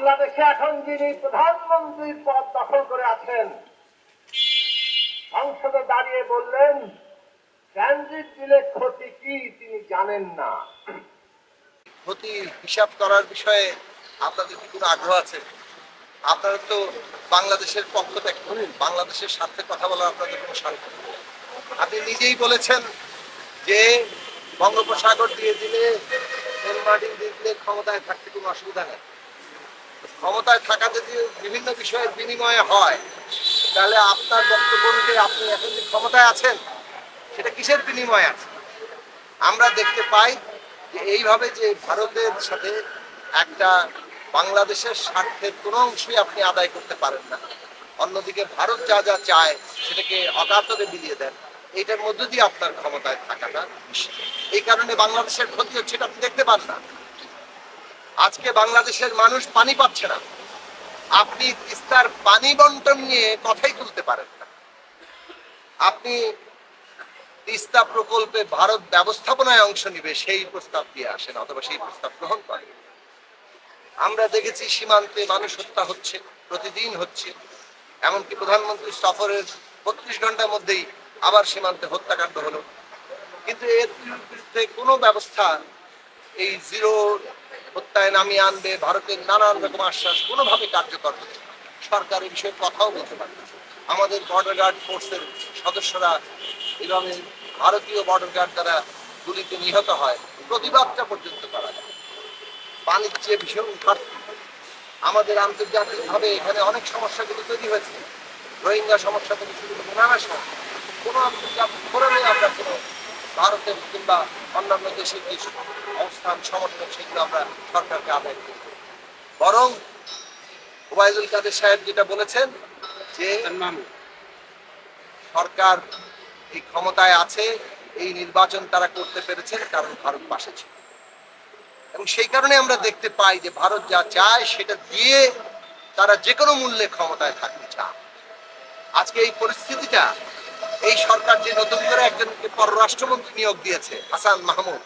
বাংলাদেশে এখন যিনি প্রধানমন্ত্রীর পদ দখল করে আছেন, সংসদে দাঁড়িয়ে বললেন ট্রানজিট দিলে ক্ষতি কি তিনি জানেন না। ক্ষতি হিসাব করার বিষয়ে আপনাদের কি কোনো আগ্রহ আছে? আপনারা তো বাংলাদেশের পক্ষ ত্যাগ করেন, বাংলাদেশের স্বার্থে কথা বলার আপনাদের কোনো সাংখ্য নেই। আপনি নিজেই বলেছেন যে বঙ্গোপসাগর দিয়ে দিলে, সেন্ট মার্টিন দিয়ে দিলে ক্ষমতায় থাকতে কোনো অসুবিধা নেই। ক্ষমতায় থাকা যদি বিভিন্ন বিষয়ের বিনিময়ে হয়, তাহলে আপনার বক্তব্য অনুযায়ী আপনি এখন যে ক্ষমতায় আছেন সেটা কিসের বিনিময়ে আছে? আমরা দেখতে পাই যে এইভাবে যে ভারতের সাথে একটা বাংলাদেশের স্বার্থের কোনো অংশই আপনি আদায় করতে পারেন না, অন্যদিকে ভারত যা যা চায় সেটাকে অকাতরে বিলিয়ে দেন, এইটার মধ্য দিয়ে আপনার ক্ষমতায় থাকাটা নিশ্চিত। এই কারণে বাংলাদেশের ক্ষতি হচ্ছে এটা আপনি দেখতে পান না। আজকে বাংলাদেশের মানুষ পানি পাচ্ছে না, আপনি তিস্তার পানি বন্টন নিয়ে কথাই তুলতে পারেন না। আপনি তিস্তা প্রকল্পে ভারত ব্যবস্থাপনায় অংশ নিবে সেই প্রস্তাব দিয়ে আসেন অথবা সেই প্রস্তাব গ্রহণ করেন। আমরা দেখেছি সীমান্তে মানুষ হত্যা হচ্ছে, প্রতিদিন হচ্ছে, এমনকি প্রধানমন্ত্রী সফরের 32 ঘন্টার মধ্যেই আবার সীমান্তে হত্যাকাণ্ড হলো। কিন্তু এর বিরুদ্ধে কোনো ব্যবস্থা এই জিরো হত্যায় নামিয়ে আনবে ভারতের নানান রকম আশ্বাস কোনোভাবে কার্যকর হচ্ছে। সরকার এই বিষয়ে কথাও বলতে পারে। আমাদের বর্ডার গার্ড ফোর্সের সদস্যরা এভাবে ভারতীয় বর্ডার গার্ড দ্বারা গুলিতে নিহত হয়, প্রতিবাদটা পর্যন্ত করা যায়। বাণিজ্যে ভীষণ ঘাটতি, আমাদের আন্তর্জাতিকভাবে এখানে অনেক সমস্যাগুলো তৈরি হয়েছে, রোহিঙ্গা সমস্যা থেকে শুরু করে নানা সমস্যা। কোনো আন্তর্জাতিক ফোরামে আমরা কোনো ভারতের কিংবা অন্যান্য দেশের যে অবস্থান সমর্থন সেগুলো আমরা সরকারকে আদায় করি। বরং ওবায়দুল কাদের সাহেব যেটা বলেছেন যে সরকার এই ক্ষমতায় আছে, এই নির্বাচন তারা করতে পেরেছেন কারণ ভারত পাশে ছিল, এবং সেই কারণে আমরা দেখতে পাই যে ভারত যা চায় সেটা দিয়ে তারা যে কোনো মূল্যে ক্ষমতায় থাকতে চায়। আজকে এই পরিস্থিতিটা, এই সরকার যে নতুন করে একজনকে পররাষ্ট্রমন্ত্রী নিয়োগ দিয়েছে হাসান মাহমুদ,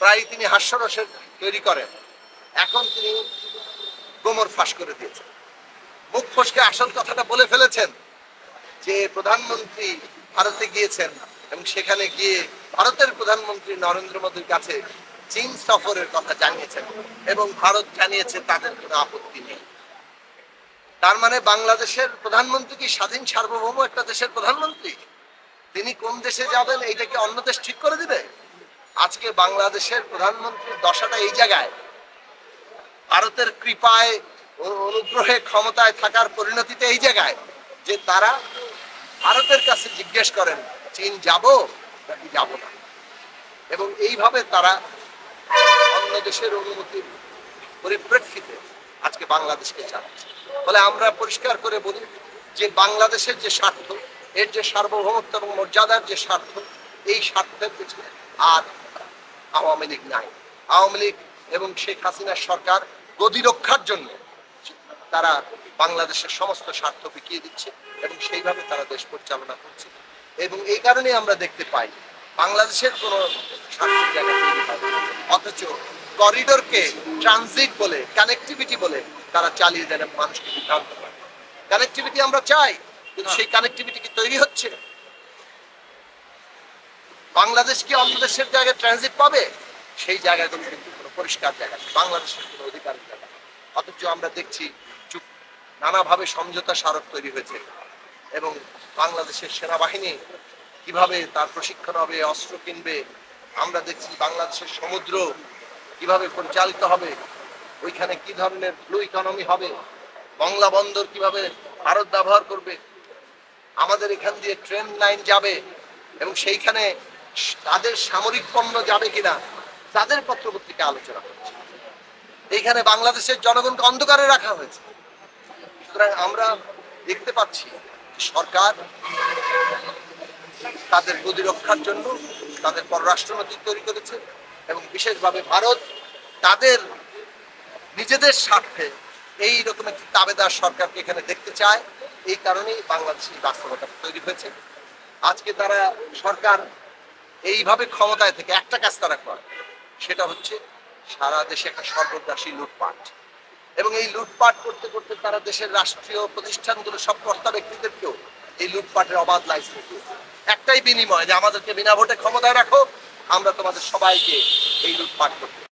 প্রায় তিনি হাস্যরসের তৈরি করেন, এখন তিনি গোমর ফাঁস করে দিয়েছেন, মুখ ফসকে আসল কথাটা বলে ফেলেছেন যে প্রধানমন্ত্রী ভারতে গিয়েছেন এবং সেখানে গিয়ে ভারতের প্রধানমন্ত্রী নরেন্দ্র মোদীর কাছে চীন সফরের কথা জানিয়েছেন এবং ভারত জানিয়েছে তাদের কোনো আপত্তি নেই। তার মানে বাংলাদেশের প্রধানমন্ত্রী কি স্বাধীন সার্বভৌম একটা দেশের প্রধানমন্ত্রী? তিনি কোন দেশে যাবেন এইটা কি অন্য দেশ ঠিক করে দিবে? আজকে বাংলাদেশের প্রধানমন্ত্রীর দশাটা এই জায়গায়, ভারতের কৃপায় অনুগ্রহে ক্ষমতায় থাকার পরিণতিতে এই জায়গায় যে তারা ভারতের কাছে জিজ্ঞেস করেন চীন যাব নাকি যাব না, এবং এইভাবে তারা অন্য দেশের অনুমতির পরিপ্রেক্ষিতে আজকে বাংলাদেশকে চালাচ্ছে। ফলে আমরা পরিষ্কার করে বলি যে বাংলাদেশের যে স্বার্থ, এর যে সার্বভৌমত্ব এবং মর্যাদার যে স্বার্থ, এই স্বার্থের পিছনে আর আওয়ামী লীগ নাই। আওয়ামী লীগ এবং শেখ হাসিনার সরকার গদি রক্ষার জন্য তারা বাংলাদেশের সমস্ত স্বার্থ বিকিয়ে দিচ্ছে এবং সেইভাবে তারা দেশ পরিচালনা করছে। এবং এই কারণে আমরা দেখতে পাই বাংলাদেশের কোনো স্বার্থের জায়গা তৈরি হয়, অথচ করিডোরকে ট্রানজিট বলে, কানেক্টিভিটি বলে তারা চালিয়ে দেন এবং মানুষকে বিভ্রান্ত করে। কানেক্টিভিটি আমরা চাই, কিন্তু সেই কানেক্টিভিটি কি তৈরি হচ্ছে? বাংলাদেশ কি অন্য দেশের জায়গায় ট্রানজিট পাবে? সেই জায়গাগুলো কিন্তু কোনো পরিষ্কার জায়গা, বাংলাদেশের কোনো অধিকারের জায়গা। অথচ আমরা দেখছি নানাভাবে সমঝোতা স্মারক তৈরি হয়েছে এবং বাংলাদেশের সেনাবাহিনী কিভাবে তার প্রশিক্ষণ হবে, অস্ত্র কিনবে, আমরা দেখছি বাংলাদেশের সমুদ্র কিভাবে পরিচালিত হবে, ওইখানে কি ধরনের ব্লু ইকোনমি হবে, বাংলা বন্দর কিভাবে ভারত ব্যবহার করবে, আমাদের এখান দিয়ে ট্রেন লাইন যাবে এবং সেইখানে তাদের সামরিক পণ্য যাবে কিনা তাদের পত্রপত্রিকা আলোচনা হচ্ছে। এইখানে বাংলাদেশের জনগণকে অন্ধকারে রাখা হয়েছে। সুতরাং আমরা দেখতে পাচ্ছি সরকার তাদের গদি রক্ষার জন্য তাদের পররাষ্ট্রনীতি তৈরি করেছে এবং বিশেষভাবে ভারত তাদের নিজেদের স্বার্থে এই রকম একটি দাবেদার সরকারকে এখানে দেখতে চায়। এই কারণেই বাংলাদেশের বাস্তবতা তৈরি হয়েছে। আজকে তারা সরকার এইভাবে ক্ষমতায় থেকে একটা কাজ তারা করে, সেটা হচ্ছে সারা দেশে একটা সর্বগ্রাসী লুটপাট। এবং এই লুটপাট করতে করতে তারা দেশের রাষ্ট্রীয় প্রতিষ্ঠানগুলো সব কর্তা ব্যক্তিদেরকেও এই লুটপাটের অবাধ লাইসেন্স দিয়েছে। একটাই বিনিময় যে আমাদেরকে বিনা ভোটে ক্ষমতায় রাখো, আমরা তোমাদের সবাইকে এই লুটপাট করতে